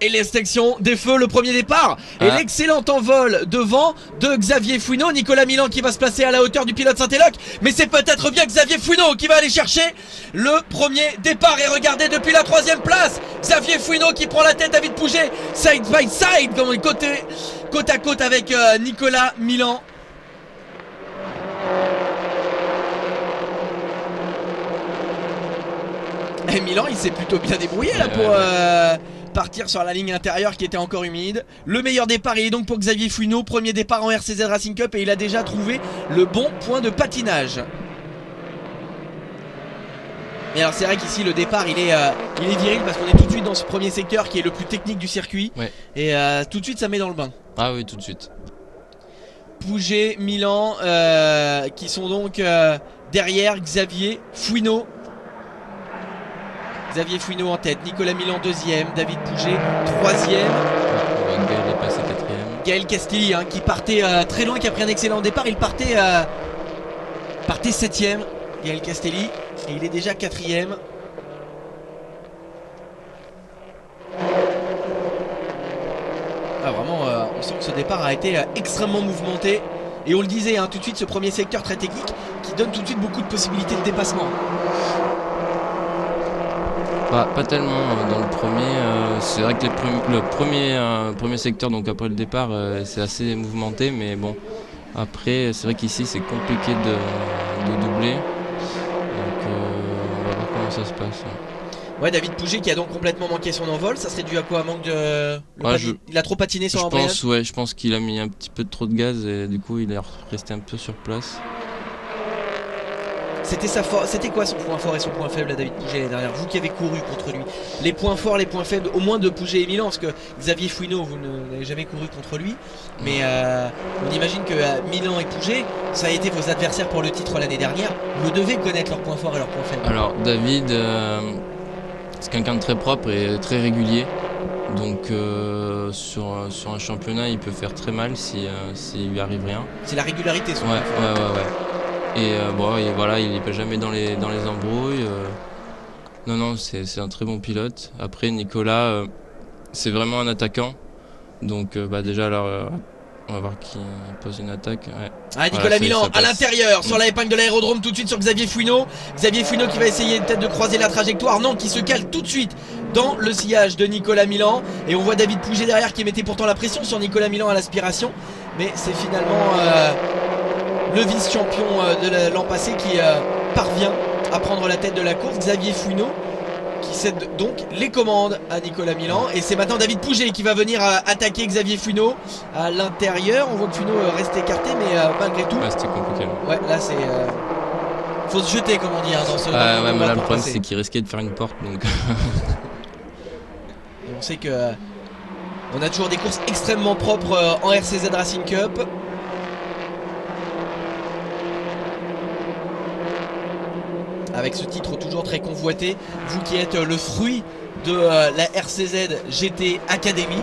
Et l'extinction des feux, le premier départ et l'excellent envol devant de Xavier Fouineau. Nicolas Milan qui va se placer à la hauteur du pilote Saint-Éloque, mais c'est peut-être bien Xavier Fouineau qui va aller chercher le premier départ. Et regardez depuis la 3e place, Xavier Fouineau qui prend la tête, David Pouget side by side, côte à côte avec Nicolas Milan. Et Milan il s'est plutôt bien débrouillé là pour partir sur la ligne intérieure qui était encore humide. Le meilleur départ il est donc pour Xavier Fouineau, premier départ en RCZ Racing Cup, et il a déjà trouvé le bon point de patinage. Mais alors c'est vrai qu'ici le départ il est viril parce qu'on est tout de suite dans ce premier secteur qui est le plus technique du circuit, et tout de suite ça met dans le bain. Ah oui, tout de suite. Pouget, Milan qui sont donc derrière Xavier Fouineau. Xavier Fouineau en tête, Nicolas Milan 2e, David Pouget 3e. Gaël est passé 4e. Gaël Castelli qui partait très loin, qui a pris un excellent départ. Il partait 7e, Gaël Castelli, et il est déjà 4e. Vraiment, on sent que ce départ a été extrêmement mouvementé. Et on le disait tout de suite, ce premier secteur très technique qui donne tout de suite beaucoup de possibilités de dépassement. Pas tellement dans le premier, c'est vrai que le premier secteur, donc après le départ, c'est assez mouvementé, mais bon, après c'est vrai qu'ici c'est compliqué de doubler, donc on va voir comment ça se passe. Ouais, David Pouget qui a donc complètement manqué son envol, ça serait dû à quoi? Un manque de... Il a trop patiné sur l'embrayage. Je pense qu'il a mis un petit peu trop de gaz et du coup il est resté un peu sur place. C'était quoi son point fort et son point faible à David Pouget l'année dernière, vous qui avez couru contre lui? Les points forts, les points faibles, au moins de Pouget et Milan, parce que Xavier Fouineau, vous n'avez jamais couru contre lui, mais on imagine que Milan et Pouget, ça a été vos adversaires pour le titre l'année dernière. Vous devez connaître leurs points forts et leurs points faibles. Alors David, c'est quelqu'un de très propre et très régulier, donc sur un championnat il peut faire très mal s'il lui arrive rien. C'est la régularité son point fort. Ouais. Et voilà, il n'est pas jamais dans les embrouilles. Non, c'est un très bon pilote. Après, Nicolas, c'est vraiment un attaquant. Donc déjà, alors, on va voir qui pose une attaque. Ouais. Nicolas Milan à l'intérieur, sur la épingle de l'aérodrome, tout de suite sur Xavier Fouineau. Xavier Fouineau qui va essayer peut-être de croiser la trajectoire. Non, qui se cale tout de suite dans le sillage de Nicolas Milan. Et on voit David Pouget derrière qui mettait pourtant la pression sur Nicolas Milan à l'aspiration. Mais c'est finalement... le vice-champion de l'an passé qui parvient à prendre la tête de la course, Xavier Fouineau, qui cède donc les commandes à Nicolas Milan. Et c'est maintenant David Pouget qui va venir attaquer Xavier Fouineau à l'intérieur. On voit que Fouineau reste écarté, mais malgré tout... c'était compliqué. Ouais, là c'est... faut se jeter, comme on dit, dans ce... mais là le problème c'est qu'il risquait de faire une porte, donc... Et on sait que... on a toujours des courses extrêmement propres en RCZ Racing Cup. Avec ce titre toujours très convoité, vous qui êtes le fruit de la RCZ GT Academy,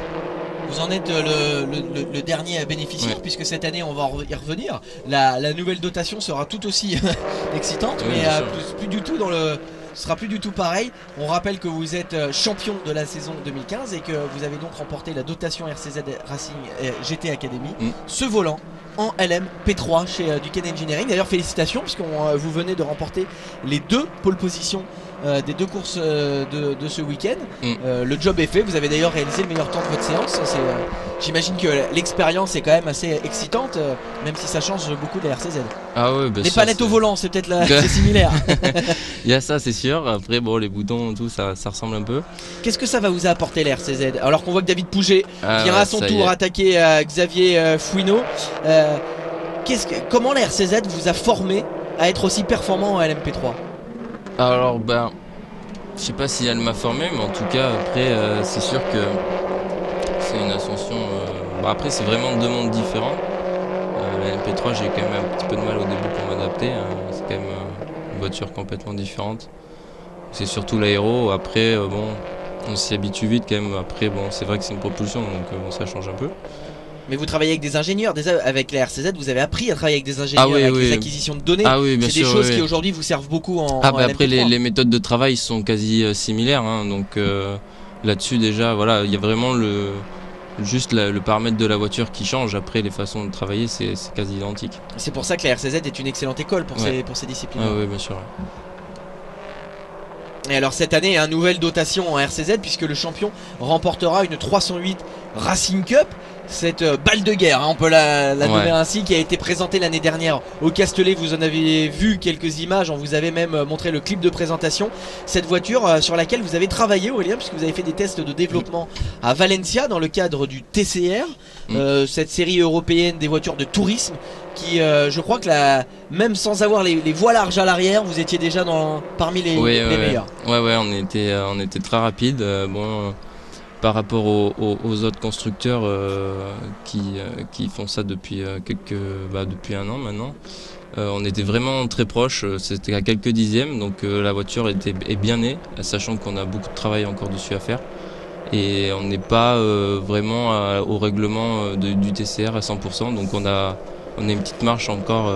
vous en êtes le dernier bénéficiaire, puisque cette année on va y revenir. La nouvelle dotation sera tout aussi excitante, mais plus du tout dans le... ce sera plus du tout pareil. On rappelle que vous êtes champion de la saison 2015 et que vous avez donc remporté la dotation RCZ Racing GT Academy, ce volant en LM P3 chez Duquesne Engineering. D'ailleurs félicitations, puisque vous venez de remporter les 2 pole positions des 2 courses de ce week-end. Le job est fait, vous avez d'ailleurs réalisé le meilleur temps de votre séance. J'imagine que l'expérience est quand même assez excitante, même si ça change beaucoup de la RCZ. Ah ouais, les palettes au volant, c'est peut-être c'est similaire. Il y a ça, c'est sûr. Après bon, les boutons, tout ça ressemble un peu. Qu'est-ce que ça va vous apporter la RCZ, alors qu'on voit que David Pouget vient à son tour attaquer Xavier Fouineau? Comment la RCZ vous a formé à être aussi performant en LMP3? Alors je sais pas si elle m'a formé, mais en tout cas après c'est sûr que c'est une ascension. Après c'est vraiment 2 mondes différents. La LMP3 j'ai quand même un petit peu de mal au début pour m'adapter. C'est quand même une voiture complètement différente. C'est surtout l'aéro. Après on s'y habitue vite quand même. Après c'est vrai que c'est une propulsion, donc ça change un peu. Mais vous travaillez avec des ingénieurs, avec la RCZ, vous avez appris à travailler avec des ingénieurs, avec les acquisitions de données. C'est des choses qui aujourd'hui vous servent beaucoup en après LMP3. les méthodes de travail sont quasi similaires, donc là-dessus déjà, voilà, il y a vraiment juste le paramètre de la voiture qui change. Après, les façons de travailler, c'est quasi identique. C'est pour ça que la RCZ est une excellente école pour ces disciplines. Ah oui, bien sûr. Et alors cette année, une nouvelle dotation en RCZ puisque le champion remportera une 308 Racing Cup. Cette balle de guerre, hein, on peut la nommer ainsi, qui a été présentée l'année dernière au Castellet. Vous en avez vu quelques images, on vous avait même montré le clip de présentation. Cette voiture sur laquelle vous avez travaillé, Aurélien, puisque vous avez fait des tests de développement à Valencia dans le cadre du TCR, cette série européenne des voitures de tourisme qui, je crois que même sans avoir les voiles larges à l'arrière, vous étiez déjà parmi les meilleurs. Ouais, on était très rapide. Par rapport aux autres constructeurs qui font ça depuis depuis un an maintenant. On était vraiment très proches, c'était à quelques dixièmes, donc la voiture est bien née, sachant qu'on a beaucoup de travail encore dessus à faire. Et on n'est pas vraiment au règlement du TCR à 100%, donc on a une petite marche encore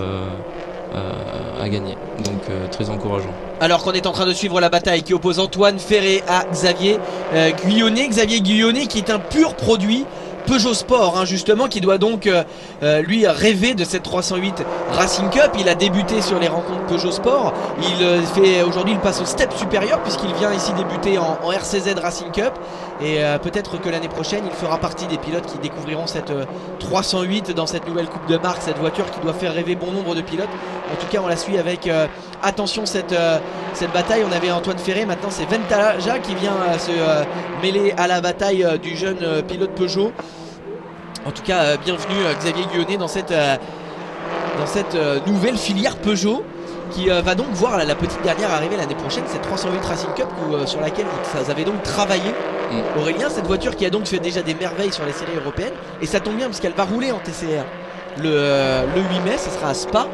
à gagner, donc très encourageant. Alors qu'on est en train de suivre la bataille qui oppose Antoine Ferré à Xavier Guyonnet. Xavier Guyonnet qui est un pur produit Peugeot Sport, hein, justement, qui doit donc lui rêver de cette 308 Racing Cup. Il a débuté sur les rencontres Peugeot Sport. Aujourd'hui il passe au step supérieur puisqu'il vient ici débuter en RCZ Racing Cup. Et peut-être que l'année prochaine il fera partie des pilotes qui découvriront cette 308 dans cette nouvelle coupe de marque, cette voiture qui doit faire rêver bon nombre de pilotes. En tout cas on la suit avec attention cette bataille. On avait Antoine Ferré, maintenant c'est Ventaja qui vient se mêler à la bataille du jeune pilote Peugeot. En tout cas bienvenue Xavier Guyonnet dans cette nouvelle filière Peugeot qui va donc voir la petite dernière arriver l'année prochaine, cette 308 Racing Cup sur laquelle vous avez donc travaillé. Aurélien, cette voiture qui a donc fait déjà des merveilles sur les séries européennes, et ça tombe bien parce qu'elle va rouler en TCR le 8 mai, ce sera à Spa.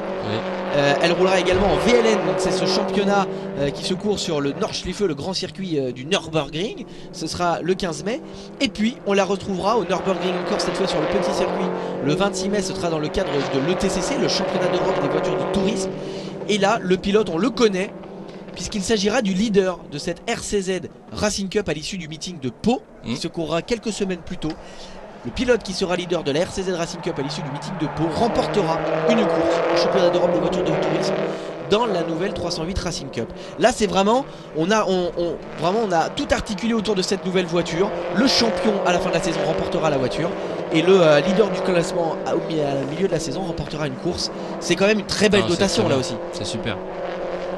Elle roulera également en VLN, donc c'est ce championnat qui se court sur le Nordschleife, le grand circuit du Nürburgring. Ce sera le 15 mai. Et puis on la retrouvera au Nürburgring encore, cette fois sur le petit circuit, le 26 mai. Ce sera dans le cadre de l'ETCC, le championnat d'Europe des voitures de tourisme. Et là, le pilote, on le connaît, puisqu'il s'agira du leader de cette RCZ Racing Cup à l'issue du meeting de Pau, qui se courra quelques semaines plus tôt. Le pilote qui sera leader de la RCZ Racing Cup à l'issue du meeting de Pau remportera une course au championnat d'Europe des voitures de tourisme dans la nouvelle 308 Racing Cup. Là c'est vraiment, on a tout articulé autour de cette nouvelle voiture. Le champion à la fin de la saison remportera la voiture et le leader du classement au milieu de la saison remportera une course. C'est quand même une très belle dotation là aussi. C'est super.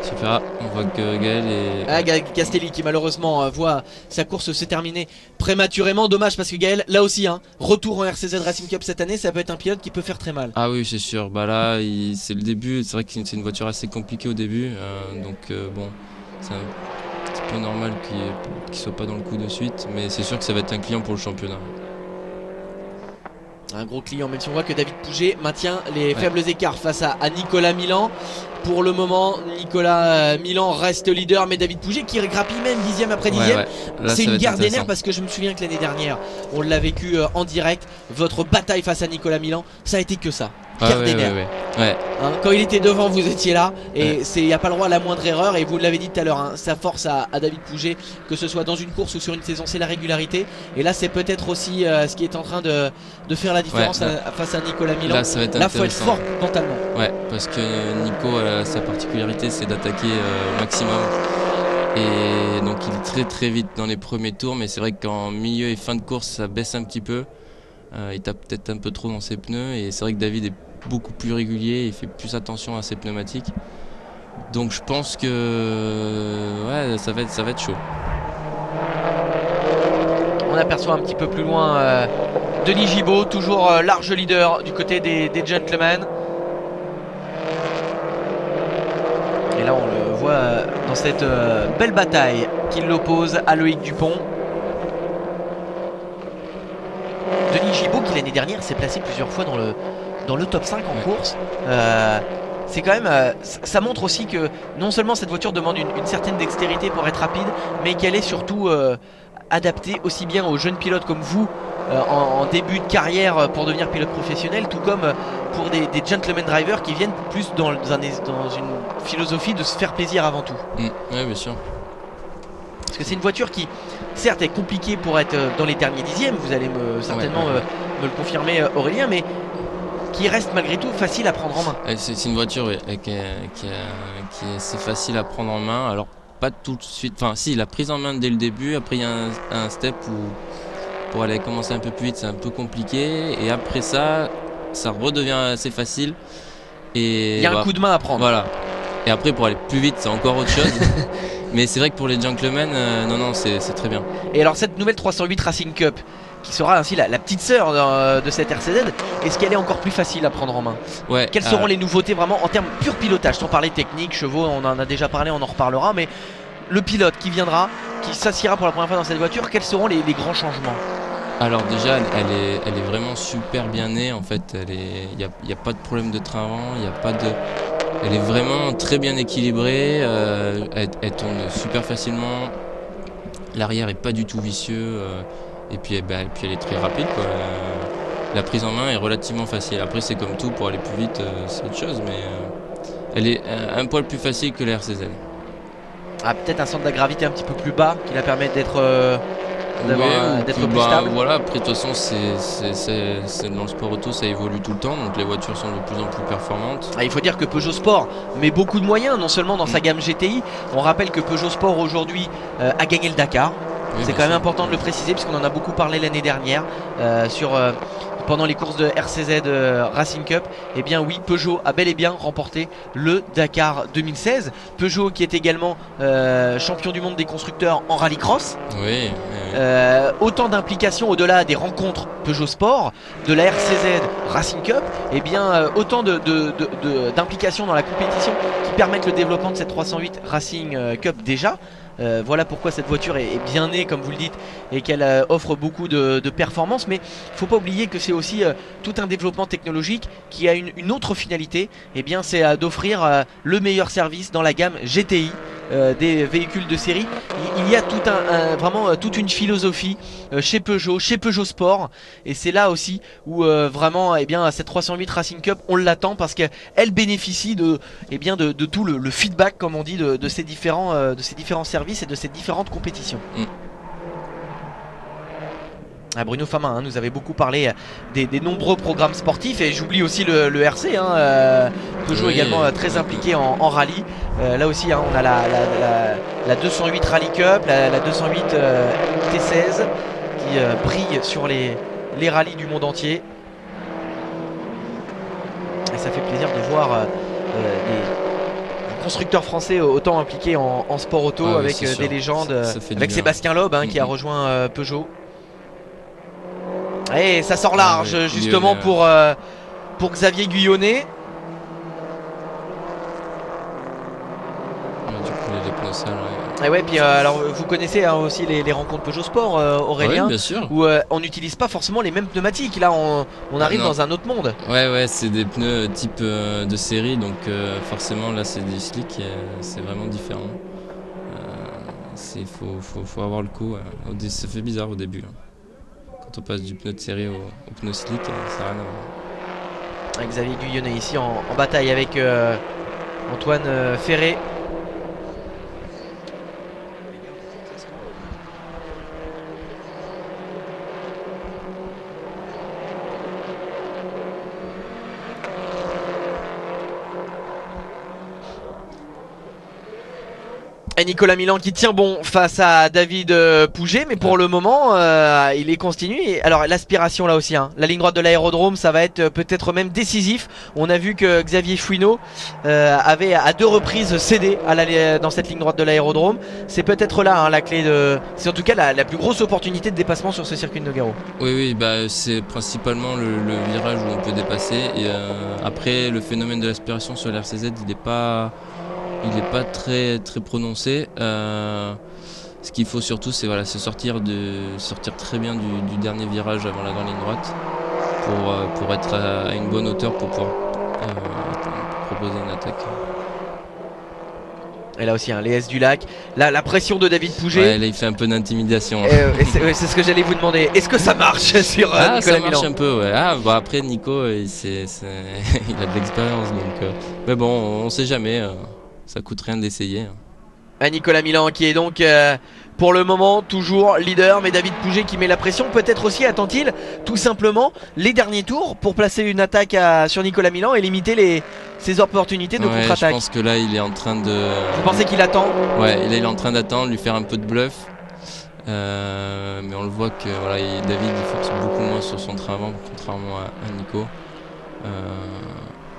Super, on voit que Gaël est... Castelli qui malheureusement voit sa course se terminer prématurément. Dommage parce que Gaël, là aussi, retour en RCZ Racing Cup cette année, ça peut être un pilote qui peut faire très mal. Ah oui, c'est sûr. Bah là, c'est le début. C'est vrai que c'est une voiture assez compliquée au début. Bon, c'est un petit peu normal qu'il soit pas dans le coup de suite. Mais c'est sûr que ça va être un client pour le championnat. Un gros client, même si on voit que David Pouget maintient les faibles écarts face à Nicolas Milan. Pour le moment, Nicolas Milan reste leader, mais David Pouget qui grappille même dixième après dixième. C'est une guerre des nerfs parce que je me souviens que l'année dernière, on l'a vécu en direct. Votre bataille face à Nicolas Milan, ça a été que ça. Guerre des nerfs. Quand il était devant, vous étiez là et il n'y a pas le droit à la moindre erreur. Et vous l'avez dit tout à l'heure, sa force à David Pouget, que ce soit dans une course ou sur une saison, c'est la régularité. Et là, c'est peut-être aussi ce qui est en train de faire la différence face à Nicolas Milan. Là, ça va être là faut être fort mentalement. Ouais, parce que Nico, sa particularité, c'est d'attaquer au maximum. Et donc, il est très très vite dans les premiers tours. Mais c'est vrai qu'en milieu et fin de course, ça baisse un petit peu. Il tape peut-être un peu trop dans ses pneus. Et c'est vrai que David est beaucoup plus régulier, il fait plus attention à ses pneumatiques. Donc je pense que ça va être chaud. On aperçoit un petit peu plus loin Denis Gibaud, toujours large leader du côté des gentlemen. Et là on le voit dans cette belle bataille qui l'oppose à Loïc Dupont. Denis Gibaud qui l'année dernière s'est placé plusieurs fois dans le top 5 en course. C'est quand même, ça montre aussi que non seulement cette voiture demande une certaine dextérité pour être rapide, mais qu'elle est surtout adaptée aussi bien aux jeunes pilotes comme vous en début de carrière pour devenir pilote professionnel, tout comme pour des gentleman drivers qui viennent plus dans une philosophie de se faire plaisir avant tout. Oui, bien sûr. Parce que c'est une voiture qui, certes, est compliquée pour être dans les derniers dixièmes, vous allez certainement me le confirmer, Aurélien, mais qui reste malgré tout facile à prendre en main. C'est une voiture qui est assez facile à prendre en main. Alors, pas tout de suite. Enfin, si, la prise en main dès le début. Après, il y a un step où pour aller commencer un peu plus vite, c'est un peu compliqué. Et après ça redevient assez facile. Et il y a un coup de main à prendre. Voilà. Et après, pour aller plus vite, c'est encore autre chose. Mais c'est vrai que pour les gentlemen, non, c'est très bien. Et alors, cette nouvelle 308 Racing Cup, qui sera ainsi la petite sœur de cette RCZ, est-ce qu'elle est encore plus facile à prendre en main? Quelles seront les nouveautés vraiment en termes pur pilotage, sans parler technique, chevaux, on en a déjà parlé, on en reparlera, mais le pilote qui viendra, qui s'assiera pour la première fois dans cette voiture, quels seront les grands changements? Alors déjà, elle est vraiment super bien née en fait. Il n'y a pas de problème de train avant, il y a pas de... Elle est vraiment très bien équilibrée, elle tourne super facilement, l'arrière est pas du tout vicieux, et puis elle est très rapide, quoi. La prise en main est relativement facile. Après c'est comme tout, pour aller plus vite c'est autre chose, mais elle est un poil plus facile que la RCZ. Ah, peut-être un centre de gravité un petit peu plus bas qui la permet d'être plus stable. Voilà, après de toute façon c'est dans le sport auto, ça évolue tout le temps, donc les voitures sont de plus en plus performantes. Il faut dire que Peugeot Sport met beaucoup de moyens, non seulement dans sa gamme GTI. On rappelle que Peugeot Sport aujourd'hui a gagné le Dakar. Oui, c'est quand même important de le préciser puisqu'on en a beaucoup parlé l'année dernière pendant les courses de RCZ Racing Cup. Et bien oui, Peugeot a bel et bien remporté le Dakar 2016. Peugeot qui est également champion du monde des constructeurs en rallycross. Oui. Autant d'implications au-delà des rencontres Peugeot Sport, de la RCZ Racing Cup, et bien autant d'implications dans la compétition qui permettent le développement de cette 308 Racing Cup déjà. Voilà pourquoi cette voiture est bien née, comme vous le dites, et qu'elle offre beaucoup de performances. Mais il ne faut pas oublier que c'est aussi tout un développement technologique qui a une autre finalité. Et bien c'est d'offrir le meilleur service dans la gamme GTI des véhicules de série. Il y a vraiment toute une philosophie chez Peugeot Sport, et c'est là aussi où vraiment cette 308 Racing Cup on l'attend, parce qu'elle bénéficie de tout le feedback, comme on dit, de ces différents services et de ces différentes compétitions. Bruno Famin nous avait beaucoup parlé des nombreux programmes sportifs, et j'oublie aussi le RC, Peugeot également très impliqué en rallye. Là aussi on a la 208 Rally Cup, la 208 T16 qui brille sur les rallyes du monde entier, et ça fait plaisir de voir des constructeurs français autant impliqués en sport auto, avec des légendes, avec Sébastien Loeb qui a rejoint Peugeot. Et ça sort large, justement, pour Xavier Guyonnet. Du coup, les pneus sales, Et ouais, puis alors vous connaissez aussi les rencontres Peugeot Sport, Aurélien, bien sûr. où on n'utilise pas forcément les mêmes pneumatiques. Là on arrive dans un autre monde. Ouais, c'est des pneus type de série, donc forcément là c'est des slicks, c'est vraiment différent. Faut avoir le coup. Ça fait bizarre au début. Quand on passe du pneu de série au pneu slick, ça n'a rien à voir. Xavier Guyonnet ici en bataille avec Antoine Ferré. Et Nicolas Milan qui tient bon face à David Pouget, mais pour le moment il est continu. Et alors l'aspiration là aussi, la ligne droite de l'aérodrome, ça va être peut-être même décisif. On a vu que Xavier Fouineau avait à 2 reprises cédé dans cette ligne droite de l'aérodrome. C'est peut-être là la clé c'est en tout cas la plus grosse opportunité de dépassement sur ce circuit de Nogaro. Oui, c'est principalement le virage où on peut dépasser, et après le phénomène de l'aspiration sur l'RCZ il n'est pas très prononcé. Ce qu'il faut surtout, c'est sortir très bien du dernier virage avant la grande ligne droite pour être à une bonne hauteur pour pouvoir proposer une attaque. Et là aussi, les S du lac, la pression de David Pouget. Ouais, là il fait un peu d'intimidation. C'est ce que j'allais vous demander. Est-ce que ça marche sur Nicolas Milan? Ça marche un peu, ouais. Après Nico, il a de l'expérience, donc mais bon, on sait jamais. Ça coûte rien d'essayer. Nicolas Milan qui est donc pour le moment toujours leader, mais David Pouget qui met la pression. Peut-être aussi attend-il tout simplement les derniers tours pour placer une attaque sur Nicolas Milan et limiter ses opportunités de contre-attaque. Je pense que là il est en train de... Vous pensez qu'il attend? Ouais, il est en train d'attendre, lui faire un peu de bluff. Mais on le voit que voilà, David il force beaucoup moins sur son train avant, contrairement à Nico.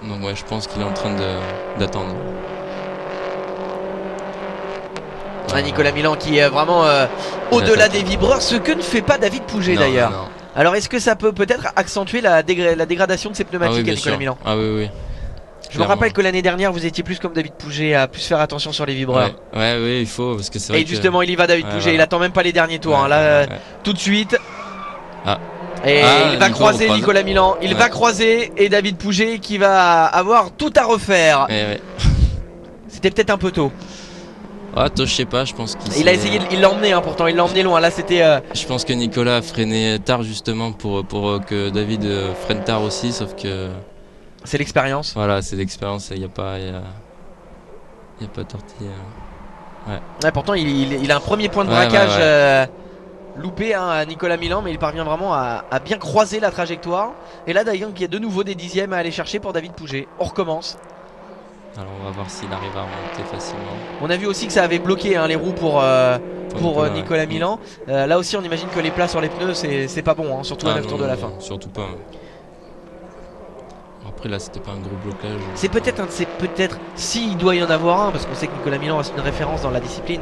Donc ouais, je pense qu'il est en train d'attendre. Nicolas Milan qui est vraiment au-delà des vibreurs, ce que ne fait pas David Pouget d'ailleurs. Alors est-ce que ça peut peut-être accentuer la dégradation de ses pneumatiques à Nicolas Milan? Ah oui. Je me rappelle que l'année dernière vous étiez plus comme David Pouget à plus faire attention sur les vibreurs. Oui, il faut, parce que c'est vrai. Et justement il y va David Pouget, voilà. Il attend même pas les derniers tours, tout de suite. Il va croiser Nicolas Milan, il va croiser, et David Pouget qui va avoir tout à refaire. C'était peut-être un peu tôt. Je sais pas, je pense qu'il... Il a essayé, il l'a emmené pourtant, il l'a emmené loin, là c'était... Je pense que Nicolas a freiné tard justement pour que David freine tard aussi, sauf que... C'est l'expérience. Voilà, c'est l'expérience, il n'y a pas tortille. Pourtant il a un premier point de braquage loupé à Nicolas Milan, mais il parvient vraiment à bien croiser la trajectoire. Et là d'ailleurs il y a de nouveau des dixièmes à aller chercher pour David Pouget. On recommence. Alors on va voir s'il arrive à remonter facilement. On a vu aussi que ça avait bloqué les roues pour Nicolas Milan. Là aussi on imagine que les plats sur les pneus c'est pas bon, surtout à 9 tours de la fin. Surtout pas. Après là c'était pas un gros blocage. C'est peut-être s'il doit y en avoir un, parce qu'on sait que Nicolas Milan reste une référence dans la discipline.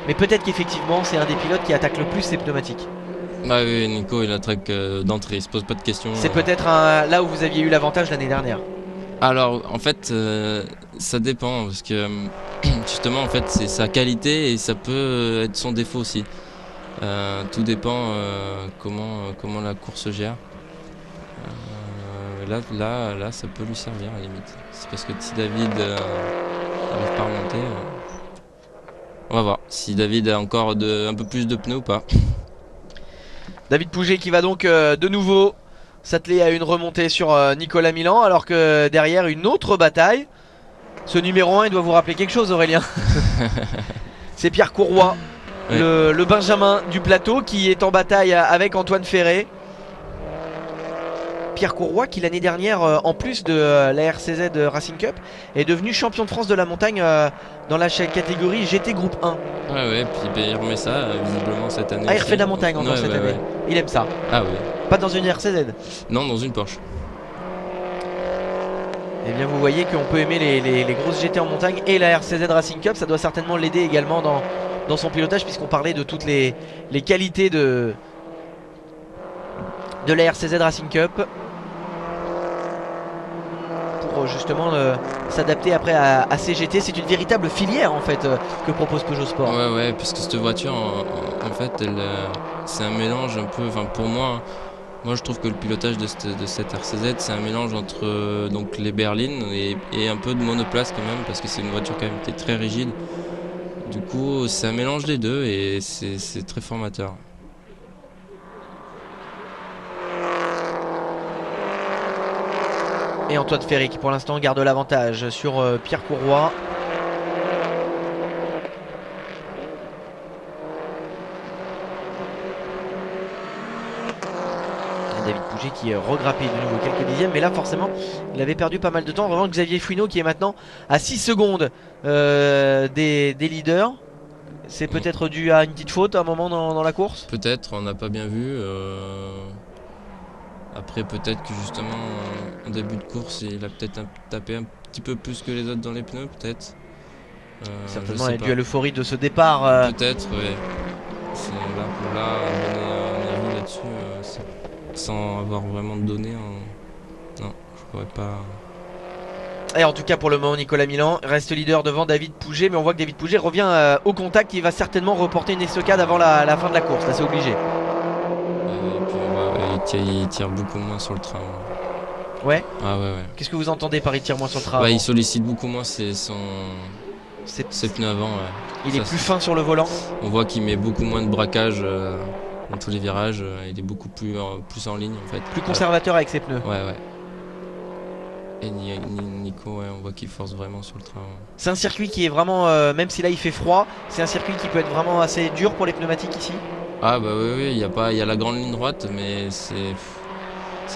Mais peut-être qu'effectivement c'est un des pilotes qui attaque le plus ses pneumatiques. Bah oui, Nico il attaque d'entrée, il se pose pas de questions. C'est peut-être là où vous aviez eu l'avantage l'année dernière. Alors en fait ça dépend, parce que justement en fait c'est sa qualité et ça peut être son défaut aussi. Tout dépend comment la course se gère. Là ça peut lui servir à la limite. C'est parce que si David n'arrive pas à remonter, on va voir si David a encore un peu plus de pneus ou pas. David Pouget qui va donc de nouveau s'atteler à une remontée sur Nicolas Milan, alors que derrière une autre bataille. Ce numéro 1 il doit vous rappeler quelque chose, Aurélien. C'est Pierre Courroy, le Benjamin du plateau, qui est en bataille avec Antoine Ferré. Pierre Courroy qui l'année dernière, en plus de la RCZ Racing Cup, est devenu champion de France de la montagne dans la catégorie GT Groupe 1. Puis il remet ça visiblement cette année. Il refait de la montagne encore cette année. Il aime ça. Pas dans une RCZ. Non, dans une Porsche. Et bien vous voyez qu'on peut aimer les grosses GT en montagne et la RCZ Racing Cup. Ça doit certainement l'aider également dans son pilotage, puisqu'on parlait de toutes les qualités de la RCZ Racing Cup, pour justement s'adapter après à CGT. C'est une véritable filière en fait que propose Peugeot Sport. Parce que cette voiture en fait c'est un mélange un peu, pour moi je trouve que le pilotage de cette RCZ c'est un mélange entre donc les berlines et un peu de monoplace quand même, parce que c'est une voiture quand même qui est très rigide. Du coup c'est un mélange des deux et c'est très formateur. Et Antoine Ferré qui pour l'instant garde l'avantage sur Pierre Courroy. David Pouget qui regrappé de nouveau quelques dixièmes, mais là forcément il avait perdu pas mal de temps. Vraiment Xavier Fouineau qui est maintenant à 6 secondes des leaders. C'est peut-être dû à une petite faute à un moment dans la course. Peut-être, on n'a pas bien vu. Après peut-être que justement en début de course il a peut-être tapé un petit peu plus que les autres dans les pneus, peut-être. Certainement dû à l'euphorie de ce départ. Peut-être, oui. C'est là pour donner un avis là-dessus sans avoir vraiment donné. Non, je pourrais pas. Et en tout cas pour le moment Nicolas Milan reste leader devant David Pouget, mais on voit que David Pouget revient au contact. Il va certainement reporter une estocade avant la fin de la course, là c'est obligé. Il tire beaucoup moins sur le train. Ouais. Ouais. Qu'est-ce que vous entendez par il tire moins sur le train? Il sollicite beaucoup moins ses pneus avant. Il est plus fin sur le volant. On voit qu'il met beaucoup moins de braquage dans tous les virages. Il est beaucoup plus en ligne en fait. Plus conservateur avec ses pneus. Ouais. Et Nico, ouais, on voit qu'il force vraiment sur le train. C'est un circuit qui est vraiment, même si là il fait froid, c'est un circuit qui peut être vraiment assez dur pour les pneumatiques ici. Ah bah oui, il y a la grande ligne droite, mais c'est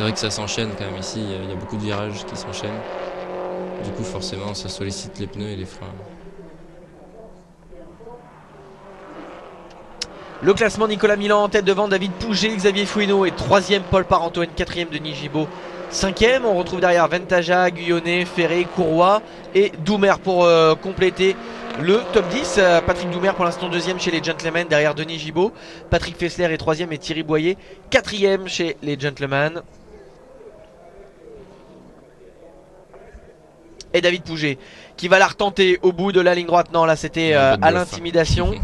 vrai que ça s'enchaîne quand même ici. Il y a beaucoup de virages qui s'enchaînent. Du coup, forcément, ça sollicite les pneus et les freins. Le classement, Nicolas Milan en tête devant David Pouget, Xavier Fouineau et 3ème Paul Parentoen, 4ème Denis Gibaud, 5ème. On retrouve derrière Ventaja, Guyonnet, Ferré, Courroy et Doumer pour compléter le top 10. Patrick Doumer pour l'instant 2ème chez les Gentlemen derrière Denis Gibaud. Patrick Fessler est 3ème et Thierry Boyer 4ème chez les Gentlemen. Et David Pouget qui va la retenter au bout de la ligne droite. Non, là c'était à l'intimidation.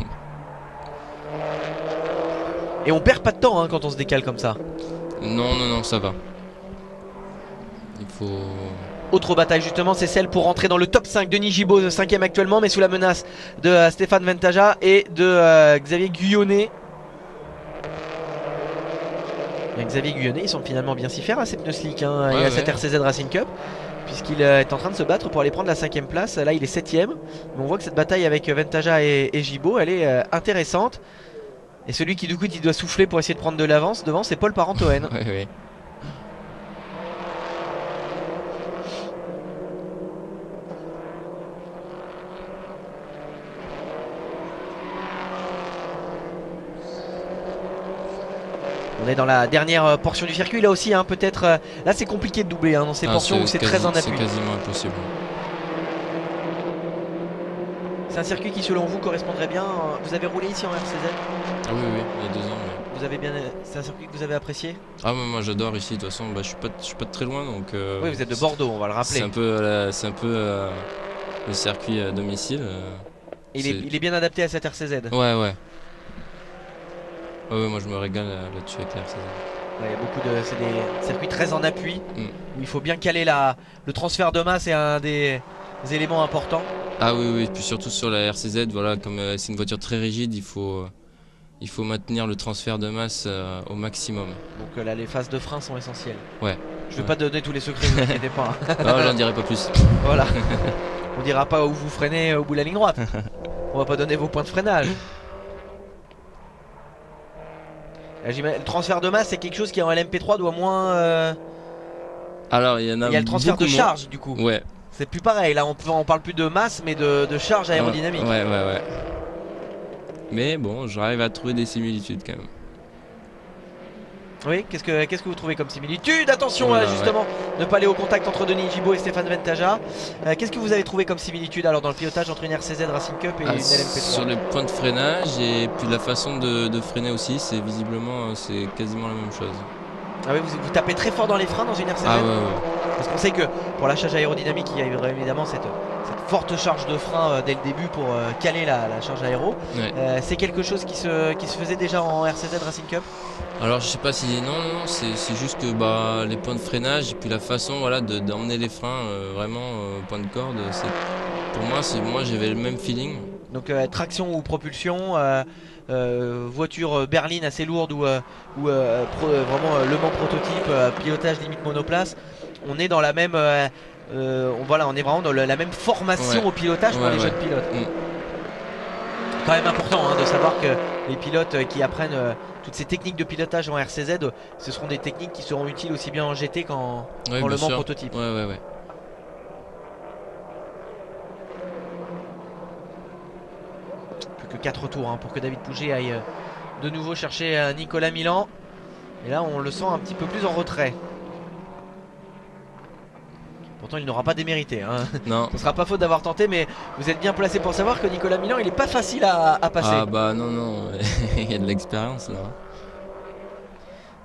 Et on perd pas de temps quand on se décale comme ça. Non, ça va. Il faut... Autre bataille justement, c'est celle pour rentrer dans le top 5. Denis Gibaud, 5ème actuellement, mais sous la menace de Stéphane Ventaja et de Xavier Guyonnet. Et Xavier Guyonnet, il semble finalement bien s'y faire à ces pneus slick et à cette RCZ Racing Cup, puisqu'il est en train de se battre pour aller prendre la 5ème place. Là il est 7ème, mais on voit que cette bataille avec Ventaja et Gibaud, elle est intéressante. Et celui qui du coup il doit souffler pour essayer de prendre de l'avance devant, c'est Paul Parentoen. Ouais. On est dans la dernière portion du circuit là aussi, peut-être. Là c'est compliqué de doubler dans ces portions où c'est très en appui. C'est quasiment impossible. C'est un circuit qui selon vous correspondrait bien. Vous avez roulé ici en RCZ? Ah oui, il y a 2 ans. Vous avez bien... C'est un circuit que vous avez apprécié? Ah mais moi j'adore ici, de toute façon je suis pas de très loin donc... Oui, vous êtes de Bordeaux, on va le rappeler. C'est un peu le circuit à domicile. Il est bien adapté à cette RCZ. Ouais. Ouais, moi je me régale là-dessus avec la RCZ. Ouais, il y a beaucoup de... C'est des circuits très en appui, où il faut bien caler le transfert de masse est un des éléments importants. Ah oui, et puis surtout sur la RCZ, voilà, comme c'est une voiture très rigide, il faut maintenir le transfert de masse au maximum. Donc là les phases de frein sont essentielles. Ouais. Je vais pas donner tous les secrets, ne vous inquiétez pas. Non, j'en dirai pas plus. Voilà. On dira pas où vous freinez au bout de la ligne droite. On va pas donner vos points de freinage. Le transfert de masse c'est quelque chose qui en LMP3 doit moins... Alors il y en a... Il y a le transfert de charge du coup. Ouais. C'est plus pareil, là on parle plus de masse mais de charge aérodynamique. Ouais. Mais bon, j'arrive à trouver des similitudes quand même. Oui, qu'est-ce que vous trouvez comme similitude? Attention justement, ne pas aller au contact entre Denis Gibaud et Stéphane Ventaja. Qu'est-ce que vous avez trouvé comme similitude alors dans le pilotage entre une RCZ Racing Cup et une LMP3? Sur les points de freinage et puis la façon de freiner aussi, c'est visiblement c'est quasiment la même chose. Ah oui, vous tapez très fort dans les freins dans une RCZ? Ah ouais. Parce qu'on sait que pour la charge aérodynamique, il y a évidemment cette forte charge de frein dès le début pour caler la charge aéro. Ouais. C'est quelque chose qui se faisait déjà en RCZ Racing Cup? Alors je sais pas si... Non, c'est juste que les points de freinage et puis la façon d'emmener les freins vraiment au point de corde, pour moi j'avais le même feeling. Donc traction ou propulsion, voiture berline assez lourde ou vraiment Le Mans prototype, pilotage limite monoplace. On est dans la même, on est vraiment dans la même formation au pilotage pour les jeunes pilotes. Quand même important de savoir que les pilotes qui apprennent toutes ces techniques de pilotage en RCZ, ce seront des techniques qui seront utiles aussi bien en GT qu'en Le Mans prototype. Ouais. Plus que 4 tours pour que David Pouget aille de nouveau chercher Nicolas Milan. Et là on le sent un petit peu plus en retrait. Pourtant il n'aura pas démérité. Non. Ce sera pas faute d'avoir tenté, mais vous êtes bien placé pour savoir que Nicolas Milan il est pas facile à passer. Ah bah non, il y a de l'expérience là.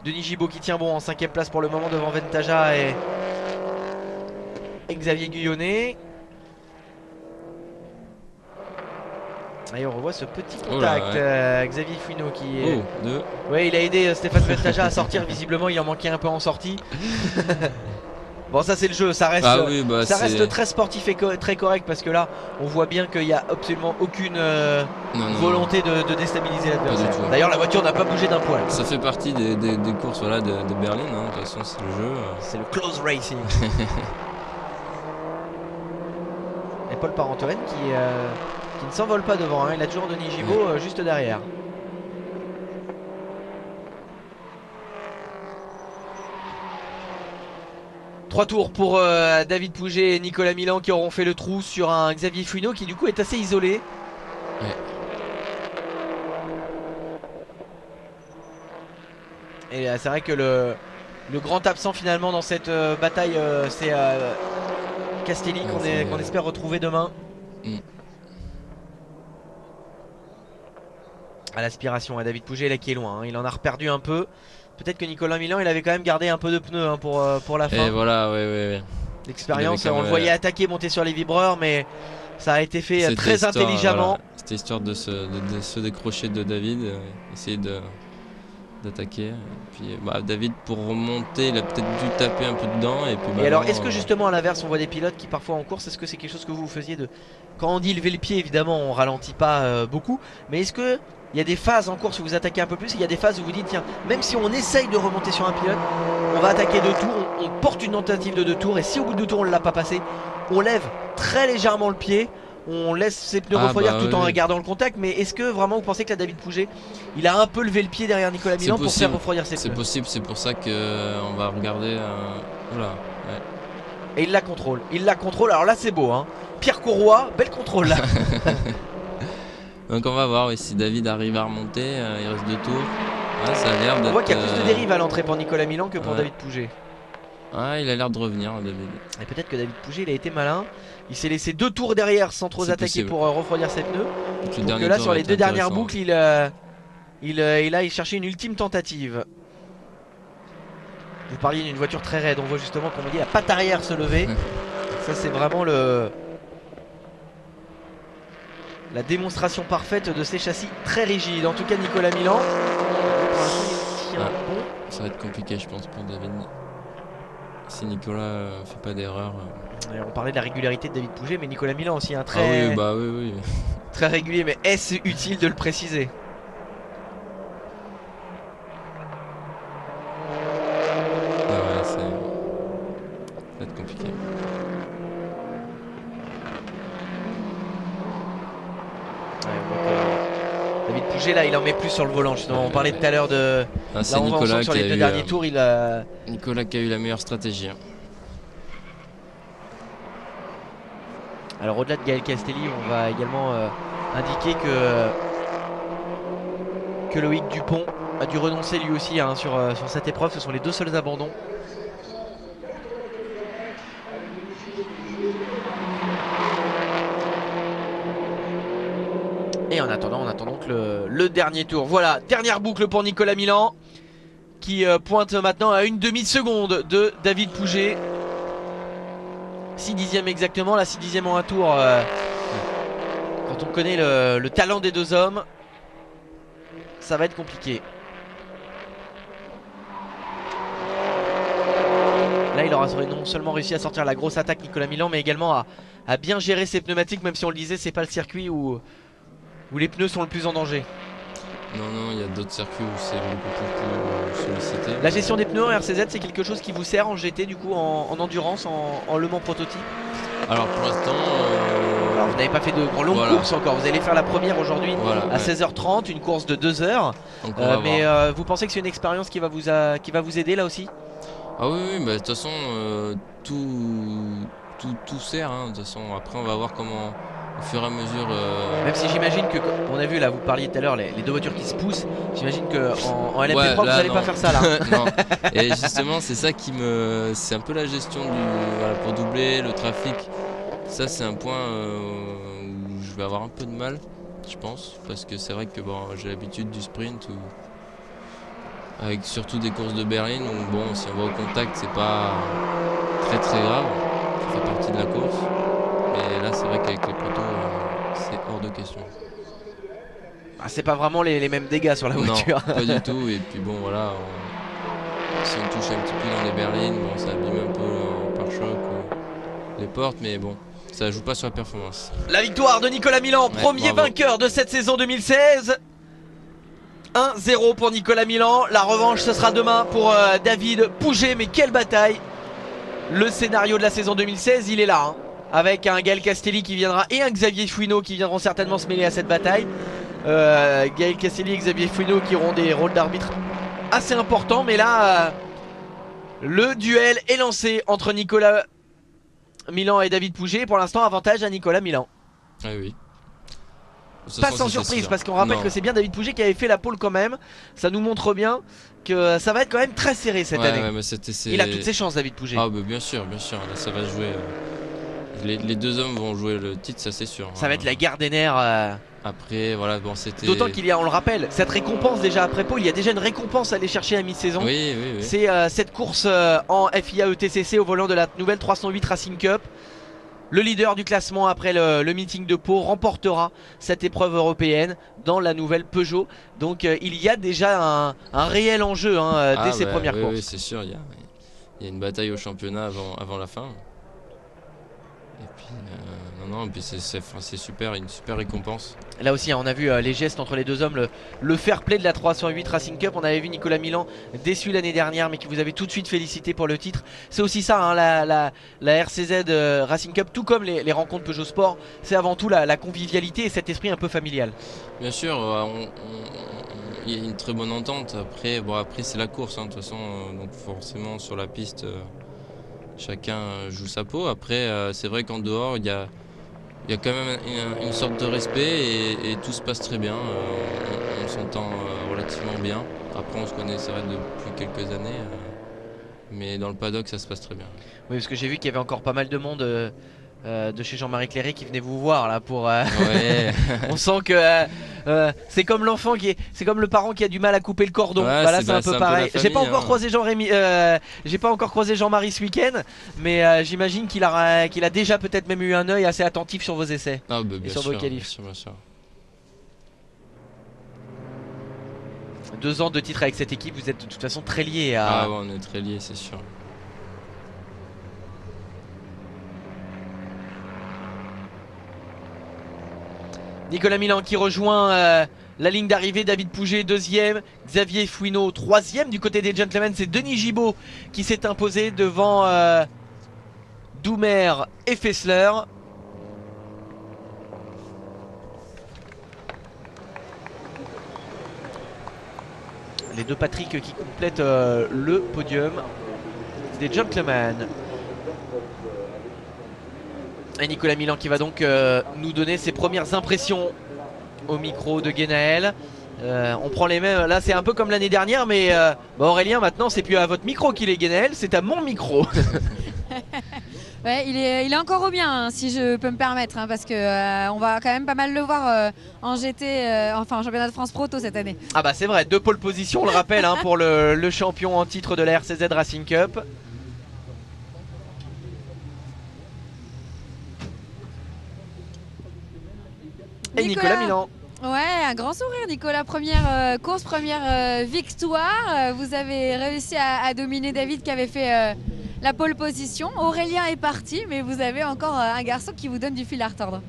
Denis Gibaud qui tient bon en 5ème place pour le moment devant Ventaja et Xavier Guyonnet. Et on revoit ce petit contact. Xavier Fouineau qui est... Ouais, il a aidé Stéphane Ventaja à sortir. Visiblement il en manquait un peu en sortie. Bon, ça c'est le jeu, ça reste, reste très sportif et très correct, parce que là on voit bien qu'il n'y a absolument aucune volonté de déstabiliser l'adversaire. D'ailleurs la voiture n'a pas bougé d'un poil. Ça fait partie des courses de Berlin, de toute façon c'est le jeu. C'est le close racing. Paul Parentoren qui ne s'envole pas devant, hein. Il a toujours Denis Gibaud juste derrière. Trois tours pour David Pouget et Nicolas Milan qui auront fait le trou sur un Xavier Fouineau qui du coup est assez isolé. Ouais. Et c'est vrai que le grand absent finalement dans cette bataille c'est Castelli qu'on espère retrouver demain. À l'aspiration à David Pouget là qui est loin, hein. Il en a reperdu un peu. Peut-être que Nicolas Milan il avait quand même gardé un peu de pneus hein, pour la fin. Et voilà, ouais. L'expérience, on le voyait attaquer, monter sur les vibreurs, mais ça a été fait très intelligemment. Voilà. C'était histoire de se décrocher de David, essayer d'attaquer. Puis David pour remonter, il a peut-être dû taper un peu dedans. Et alors est-ce que justement à l'inverse on voit des pilotes qui parfois en course, est-ce que c'est quelque chose que vous faisiez de... Quand on dit lever le pied évidemment on ralentit pas beaucoup, mais est-ce que il y a des phases en course où vous attaquez un peu plus, il y a des phases où vous dites tiens, même si on essaye de remonter sur un pilote, on va attaquer 2 tours, on porte une tentative de 2 tours et si au bout de 2 tours on ne l'a pas passé, on lève très légèrement le pied, on laisse ses pneus refroidir tout en gardant le contact. Mais est-ce que vraiment vous pensez que la David Pouget il a un peu levé le pied derrière Nicolas Milan pour faire refroidir ses pneus? C'est possible, c'est pour ça qu'on va regarder. Voilà, Et il la contrôle, alors là c'est beau hein. Pierre Courroy, bel contrôle là. Donc on va voir si David arrive à remonter, il reste 2 tours. Ça a l'air d'être. On voit qu'il y a plus de dérive à l'entrée pour Nicolas Milan que pour David Pouget. Il a l'air de revenir David. Et peut-être que David Pouget il a été malin. Il s'est laissé 2 tours derrière sans trop attaquer pour refroidir ses pneus. Donc là sur les 2 dernières boucles il a cherché une ultime tentative. Vous parliez d'une voiture très raide, on voit justement comme on dit la patte arrière se lever. Ça c'est vraiment la démonstration parfaite de ces châssis très rigides. En tout cas Nicolas Milan ça va être compliqué je pense pour David. Si Nicolas fait pas d'erreur. On parlait de la régularité de David Pouget, mais Nicolas Milan aussi un très oui. Très régulier, mais est-ce utile de le préciser? Ça va être compliqué. David Pouget là il en met plus sur le volant justement. On parlait tout à l'heure de c'est Nicolas sur les 2 derniers tours Nicolas qui a eu la meilleure stratégie. Alors au-delà de Gaël Castelli on va également indiquer que Loïc Dupont a dû renoncer lui aussi hein, sur cette épreuve. Ce sont les 2 seuls abandons. Et en attendant que le dernier tour. Voilà, dernière boucle pour Nicolas Milan qui pointe maintenant à une demi-seconde de David Pouget. 6 dixièmes exactement, là 6 dixièmes en un tour. Quand on connaît le talent des 2 hommes, ça va être compliqué. Là il aura non seulement réussi à sortir la grosse attaque Nicolas Milan, mais également à bien gérer ses pneumatiques. Même si on le disait, c'est pas le circuit où les pneus sont le plus en danger. Non, il y a d'autres circuits où c'est beaucoup plus sollicité. La gestion des pneus en RCZ, c'est quelque chose qui vous sert en GT du coup, en endurance, en Le Mans prototype? Alors pour l'instant... Alors vous n'avez pas fait de longues courses encore, vous allez faire la première aujourd'hui à 16h30, une course de 2 heures. Mais vous pensez que c'est une expérience qui va vous aider là aussi? Ah oui, de toute façon tout sert, hein. De toute façon après on va voir comment... Au fur et à mesure. Même si j'imagine que, on a vu là, vous parliez tout à l'heure, les 2 voitures qui se poussent, j'imagine qu'en LMP3 vous n'allez pas faire ça là. Non. Et justement, c'est ça qui me. C'est un peu la gestion pour doubler le trafic. Ça, c'est un point où je vais avoir un peu de mal, je pense. Parce que c'est vrai que j'ai l'habitude du sprint avec surtout des courses de berline. Donc bon, si on va au contact, c'est pas très grave. Ça fait partie de la course. Mais là c'est vrai qu'avec les poteaux c'est hors de question. C'est pas vraiment les mêmes dégâts sur la voiture. Non, pas du tout. Et puis bon voilà, si on touche un petit peu dans les berlines, ça abîme un peu le pare-choc ou les portes, mais bon, ça joue pas sur la performance. La victoire de Nicolas Milan, premier vainqueur de cette saison 2016. 1-0 pour Nicolas Milan. La revanche ce sera demain pour David Pouget. Mais quelle bataille! Le scénario de la saison 2016 il est là hein. avec un Gaël Castelli qui viendra et un Xavier Fouineau qui viendront certainement se mêler à cette bataille. Gaël Castelli et Xavier Fouineau qui auront des rôles d'arbitre assez importants, mais là le duel est lancé entre Nicolas Milan et David Pouget. Pour l'instant, avantage à Nicolas Milan. Ah oui. Pas sans surprise, parce qu'on rappelle que c'est bien David Pouget qui avait fait la pole quand même. Ça nous montre bien que ça va être quand même très serré cette année. Il a toutes ses chances, David Pouget. Ah bah bien sûr, là, ça va jouer. Les deux hommes vont jouer le titre, ça c'est sûr. Ça va être la guerre des nerfs. Après, voilà, bon, c'était. D'autant qu'il y a, on le rappelle, cette récompense déjà après pole, il y a déjà une récompense à aller chercher à mi-saison. Oui. C'est cette course en FIA ETCC au volant de la nouvelle 308 Racing Cup. Le leader du classement après le meeting de Pau remportera cette épreuve européenne dans la nouvelle Peugeot. Donc il y a déjà un réel enjeu dès ces premières courses. Oui, c'est sûr, il y a une bataille au championnat avant la fin. Et puis, puis c'est super, une super récompense. Là aussi, on a vu les gestes entre les deux hommes, le fair play de la 308 Racing Cup. On avait vu Nicolas Milan déçu l'année dernière, mais qui vous avait tout de suite félicité pour le titre. C'est aussi ça, la RCZ Racing Cup, tout comme les rencontres Peugeot Sport, c'est avant tout la convivialité et cet esprit un peu familial. Bien sûr, il y a une très bonne entente. Après c'est la course, de toute façon, donc forcément sur la piste. Chacun joue sa peau. Après, c'est vrai qu'en dehors, il y a quand même une sorte de respect et tout se passe très bien. On s'entend relativement bien. Après, on se connaît, c'est vrai, depuis quelques années. Mais dans le paddock, ça se passe très bien. Oui, parce que j'ai vu qu'il y avait encore pas mal de monde de chez Jean-Marie Cléry qui venait vous voir là pour. Ouais. On sent que c'est comme l'enfant c'est comme le parent qui a du mal à couper le cordon. Ouais, voilà, c'est un peu pareil. J'ai pas encore croisé j'ai pas encore croisé Jean-Marie ce week-end, mais j'imagine qu'il a déjà peut-être même eu un œil assez attentif sur vos essais et sur vos qualifs. Bien sûr. 2 ans de titre avec cette équipe, vous êtes de toute façon très liés à. Ah ouais, on est très liés, c'est sûr. Nicolas Milan qui rejoint la ligne d'arrivée, David Pouget deuxième, Xavier Fouineau troisième. Du côté des gentlemen, c'est Denis Gibaud qui s'est imposé devant Doumer et Fessler. Les deux Patrick qui complètent le podium des gentlemen. Et Nicolas Milan qui va donc nous donner ses premières impressions au micro de Guénaël. On prend les mêmes, là c'est un peu comme l'année dernière, mais Aurélien, maintenant c'est plus à votre micro qu'il est Guénaël, c'est à mon micro. Ouais, il est encore au bien, si je peux me permettre, parce que on va quand même pas mal le voir en GT, en championnat de France Proto cette année. Ah bah c'est vrai, 2 pole positions, on le rappelle, pour le champion en titre de la RCZ Racing Cup. Et Nicolas Milan. Ouais, un grand sourire Nicolas, première course, première victoire. Vous avez réussi à dominer David qui avait fait la pole position. Aurélien est parti, mais vous avez encore un garçon qui vous donne du fil à retordre.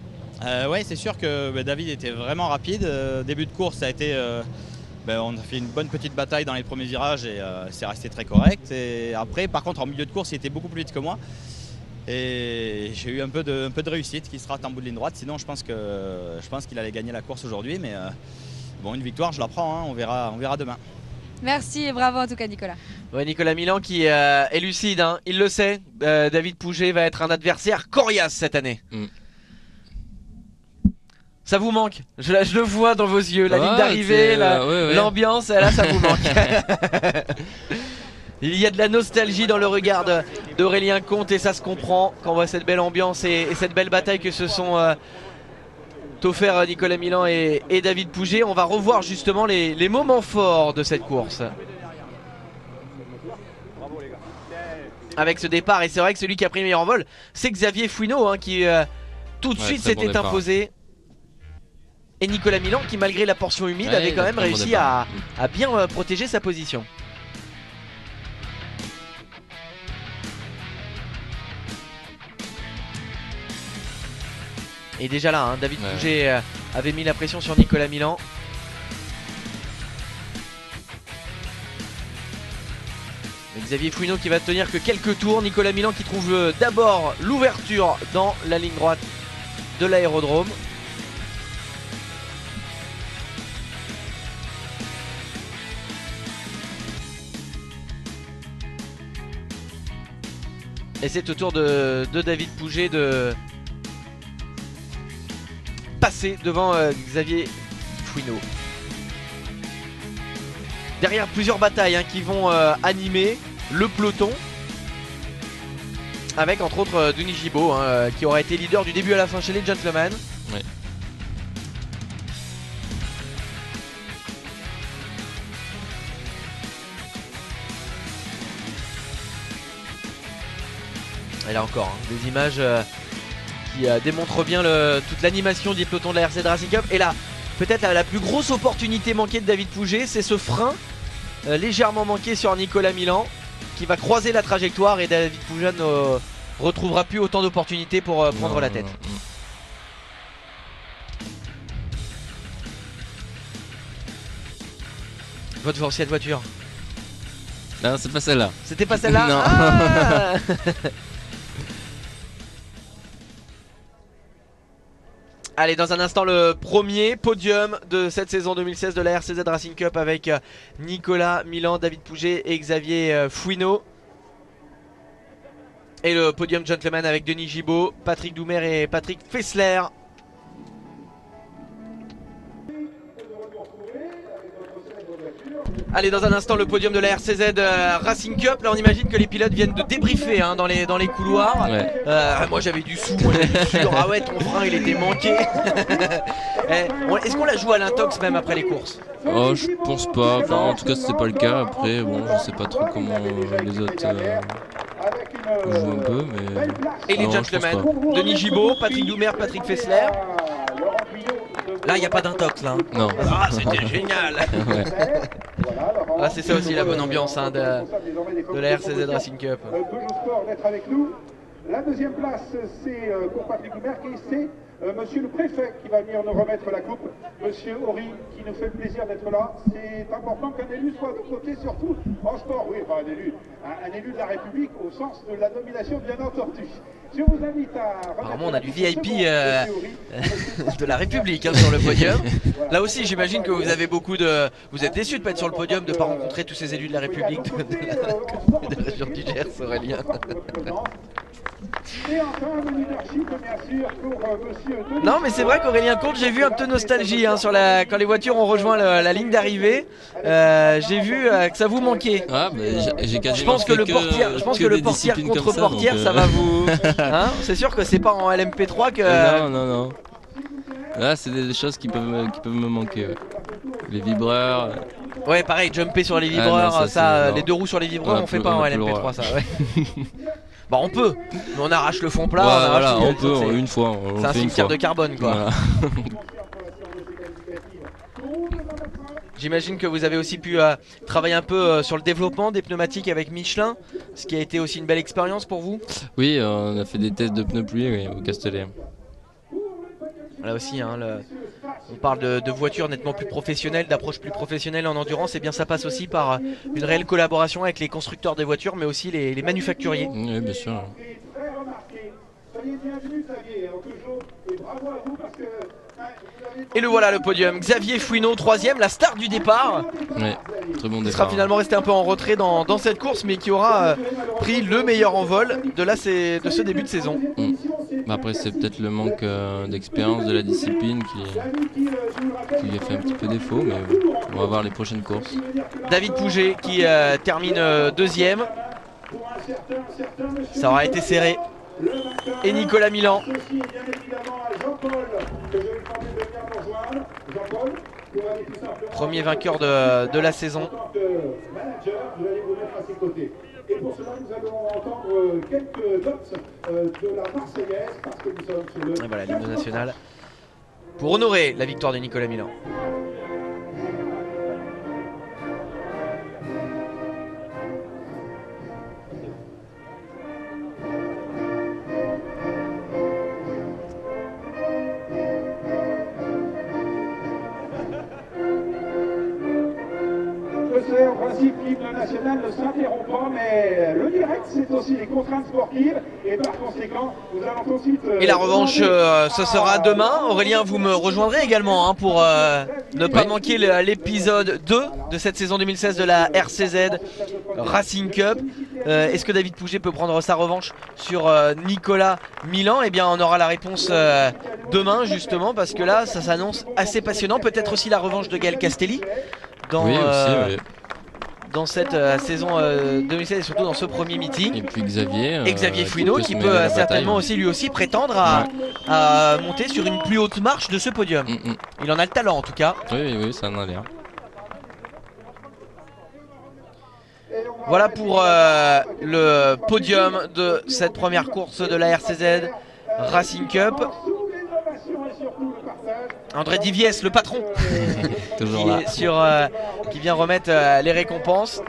Ouais, c'est sûr que David était vraiment rapide. Début de course, ça a été, on a fait une bonne petite bataille dans les premiers virages et c'est resté très correct. Et après, par contre, en milieu de course, il était beaucoup plus vite que moi. Et j'ai eu un peu de réussite qui se rate en bout de ligne droite. Sinon, je pense qu'il allait gagner la course aujourd'hui. Mais une victoire, je la prends. On verra demain. Merci et bravo en tout cas, Nicolas. Ouais, Nicolas Milan qui est lucide, il le sait. David Pouget va être un adversaire coriace cette année. Ça vous manque, je le vois dans vos yeux, la ligne d'arrivée, l'ambiance, là ça vous manque. Il y a de la nostalgie dans le regard d'Aurélien Comte et ça se comprend quand on voit cette belle ambiance et cette belle bataille que se sont offert Nicolas Milan et David Pouget. On va revoir justement les moments forts de cette course avec ce départ, et c'est vrai que celui qui a pris le meilleur envol c'est Xavier Fouineau qui tout de suite s'était imposé, et Nicolas Milan qui malgré la portion humide avait quand même réussi à bien protéger sa position. Et déjà là, David Pouget avait mis la pression sur Nicolas Milan. Et Xavier Fouineau qui va tenir que quelques tours. Nicolas Milan qui trouve d'abord l'ouverture dans la ligne droite de l'aérodrome. Et c'est au tour de David Pouget de passer devant Xavier Fouineau. Derrière plusieurs batailles qui vont animer le peloton. Avec entre autres Denis Gibaud qui aura été leader du début à la fin chez les Gentlemen. Ouais. Et là encore, des images qui démontrent bien toute l'animation des pelotons de la RZ Racing Cup. Et là, peut-être la plus grosse opportunité manquée de David Pouget, c'est ce frein légèrement manqué sur Nicolas Milan qui va croiser la trajectoire et David Pouget ne retrouvera plus autant d'opportunités pour prendre la tête. Non. Votre ancienne voiture. Non, c'est pas celle-là. C'était pas celle-là. Non. Ah Allez, dans un instant, le premier podium de cette saison 2016 de la RCZ Racing Cup avec Nicolas Milan, David Pouget et Xavier Fouineau. Et le podium gentleman avec Denis Gibaud, Patrick Doumer et Patrick Fessler. Allez, dans un instant, le podium de la RCZ Racing Cup. Là, on imagine que les pilotes viennent de débriefer dans les couloirs. Ouais. Moi, j'avais du sous, moi, j'étais sûr. Ah ouais, ton frein, il était manqué. Est-ce qu'on la joue à l'intox même après les courses? Oh, je pense pas. Enfin, en tout cas, c'était pas le cas. Après, bon, je sais pas trop comment les autres jouent un peu, mais. Et les non, gentlemen, Denis Gibaud, Patrick Doumer, Patrick Fessler. Là, il n'y a pas d'intox là. Non. Ah, c'était génial. Ouais. Ah, c'est ça aussi la bonne ambiance de la RCZ Racing Cup. Peugeot Sport d'être avec nous. La deuxième place, c'est pour Patrick Doumer et c'est monsieur le préfet qui va venir nous remettre la coupe. Monsieur Horry qui nous fait le plaisir d'être là. C'est important qu'un élu soit de côté, surtout en sport. Oui, enfin un élu de la République au sens de la nomination bien entendu. Je vous invite à... Apparemment on a du VIP de la République sur le podium. Là aussi j'imagine que vous avez vous êtes déçus de ne pas être sur le podium, de ne pas rencontrer tous ces élus de la République de la région du Gers, Aurélien. Et enfin le leadership bien sûr pour monsieur... Non mais c'est vrai qu'Aurélien Comte, j'ai vu un peu de nostalgie quand les voitures ont rejoint la ligne d'arrivée. J'ai vu que ça vous manquait. Ah, bah, j'ai quasiment Je pense que le portière contre portière ça va vous... c'est sûr que c'est pas en LMP3 que... Non. Là, c'est des choses qui peuvent me manquer. Ouais. Les vibreurs. Ouais, pareil, jumper sur les vibreurs, non, ça les deux roues sur les vibreurs, on fait pas en LMP3 ça. Ouais. Bah on peut, mais on arrache le fond plat. Ouais, voilà, on peut une fois. C'est un cimetière de carbone quoi. Voilà. J'imagine que vous avez aussi pu travailler un peu sur le développement des pneumatiques avec Michelin, ce qui a été aussi une belle expérience pour vous. Oui, on a fait des tests de pneus pluie au Castellet. Là aussi, on parle de voitures nettement plus professionnelles, d'approches plus professionnelles en endurance. Et bien ça passe aussi par une réelle collaboration avec les constructeurs des voitures, mais aussi les manufacturiers. Oui, bien sûr. Et le voilà le podium, Xavier Fouineau 3ème, la star du départ. Ouais, très bon départ. Qui sera finalement resté un peu en retrait dans cette course, mais qui aura pris le meilleur envol de ce début de saison. Après c'est peut-être le manque d'expérience de la discipline qui lui a fait un petit peu défaut, mais on va voir les prochaines courses. David Pouget qui termine 2ème. Ça aura été serré. Et Nicolas Milan. Premier vainqueur de la saison. Et pour cela, nous allons entendre quelques notes de la Marseillaise parce que nous sommes sur le... Et voilà l'hymne national pour honorer la victoire de Nicolas Milan. c'est en principe l'hymne national ne s'interrompt pas, mais le direct c'est aussi les contraintes sportives et par conséquent nous allons tout de suite... Et la revanche, ce sera demain. Aurélien, vous me rejoindrez également hein, pour ne pas manquer l'épisode 2 de cette saison 2016 de la RCZ Racing Cup. Est-ce que David Pouget peut prendre sa revanche sur Nicolas Milan? Eh bien on aura la réponse demain justement, parce que là ça s'annonce assez passionnant. Peut-être aussi la revanche de Gaël Castelli dans, Oui, aussi, oui. dans cette saison 2016 et surtout dans ce premier meeting. Et puis Xavier, Xavier Fouineau qui se peut mêler à la certainement bataille. aussi lui aussi prétendre à monter sur une plus haute marche de ce podium. Il en a le talent en tout cas. Oui, ça en a l'air. Voilà pour le podium de cette première course de la RCZ Racing Cup. André Diviès, le patron, Toujours qui, là. qui vient remettre les récompenses.